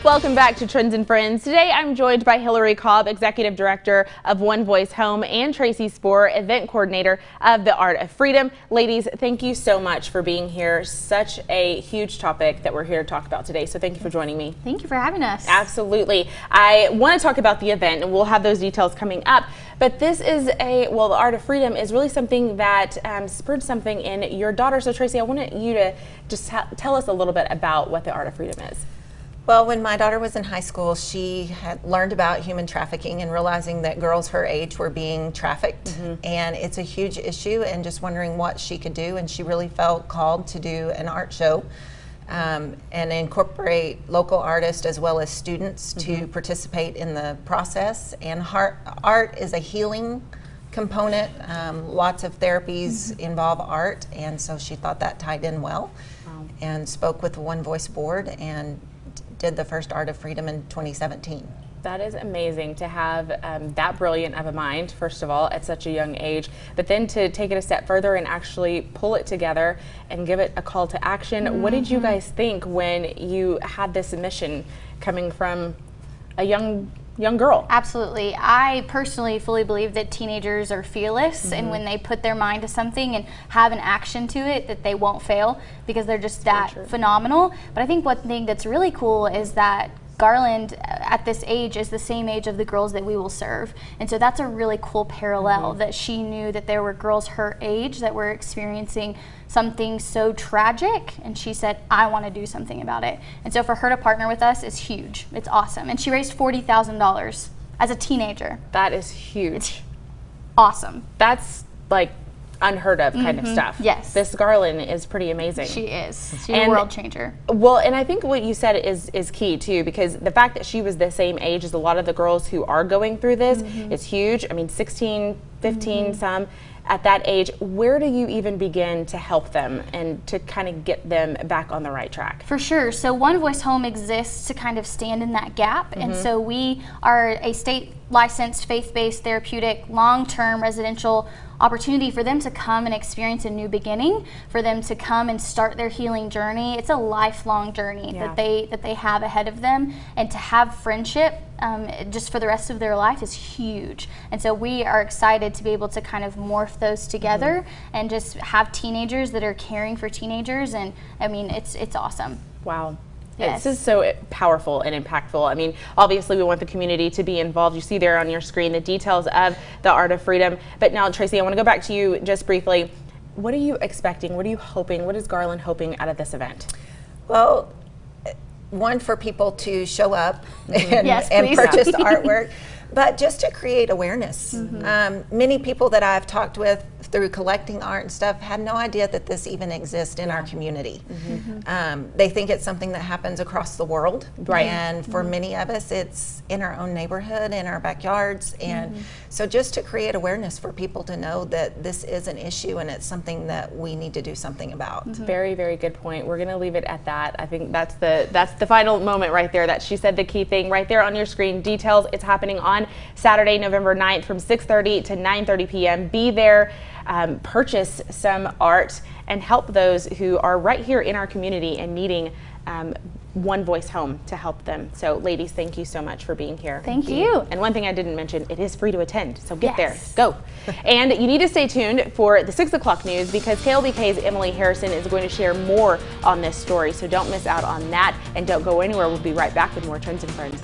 Welcome back to Trends and Friends. Today I'm joined by Hillary Cobb, Executive Director of OneVoiceHome, and Tracy Spohr, Event Coordinator of the Art of Freedom. Ladies, thank you so much for being here. Such a huge topic that we're here to talk about today, so thank you for joining me. Thank you for having us. Absolutely. I want to talk about the event, and we'll have those details coming up. But this is the Art of Freedom is really something that spurred something in your daughter. So Tracy, I wanted you to just tell us a little bit about what the Art of Freedom is. Well, when my daughter was in high school, she had learned about human trafficking and realizing that girls her age were being trafficked. And it's a huge issue, and just wondering what she could do. And she really felt called to do an art show and incorporate local artists as well as students to participate in the process. And art is a healing component. Lots of therapies involve art, and so she thought that tied in well. And spoke with the One Voice board and did the first Art of Freedom in 2017. That is amazing to have that brilliant of a mind, first of all, at such a young age, but then to take it a step further and actually pull it together and give it a call to action. What did you guys think when you had this mission coming from a young girl? Absolutely. I personally fully believe that teenagers are fearless, and when they put their mind to something and have an action to it, that they won't fail because they're just that phenomenal. But I think one thing that's really cool is that Garland at this age is the same age of the girls that we will serve. And so that's a really cool parallel, that she knew that there were girls her age that were experiencing something so tragic, and she said, I want to do something about it. And so for her to partner with us is huge. It's awesome. And she raised $40,000 as a teenager. That is huge. It's awesome. That's like unheard of kind of stuff. Yes. This Garland is pretty amazing. She is. She's a world changer. Well, and I think what you said is key too, because the fact that she was the same age as a lot of the girls who are going through this is huge. I mean, 16, 15, some at that age. Where do you even begin to help them and to kind of get them back on the right track? For sure. So OneVoiceHome exists to kind of stand in that gap. And so we are a state licensed, faith-based, therapeutic, long-term residential opportunity for them to come and experience a new beginning, for them to come and start their healing journey. It's a lifelong journey that they have ahead of them, and to have friendship just for the rest of their life is huge. And so we are excited to be able to kind of morph those together and just have teenagers that are caring for teenagers, and I mean, it's awesome. Wow. Yes. This is so powerful and impactful. I mean, obviously we want the community to be involved. You see there on your screen the details of the Art of Freedom. But now, Tracy, I want to go back to you just briefly. What are you expecting? What are you hoping? What is Garland hoping out of this event? Well, one, for people to show up and, Yes, and please. purchase artwork, but just to create awareness. Many people that I've talked with through collecting art and stuff had no idea that this even exists in our community. They think it's something that happens across the world, and for many of us it's in our own neighborhood, in our backyards, and so just to create awareness for people to know that this is an issue and it's something that we need to do something about. Very, very good point. We're going to leave it at that. I think that's the final moment right there, that she said the key thing right there on your screen. Details. It's happening on Saturday, November 9th from 6:30 to 9:30 p.m. Be there, purchase some art, and help those who are right here in our community and needing OneVoiceHome to help them. So ladies, thank you so much for being here. Thank you. And one thing I didn't mention, it is free to attend, so get there, go. And you need to stay tuned for the 6 o'clock news, because KLBK's Emily Harrison is going to share more on this story, so don't miss out on that, and don't go anywhere. We'll be right back with more Trends and Friends.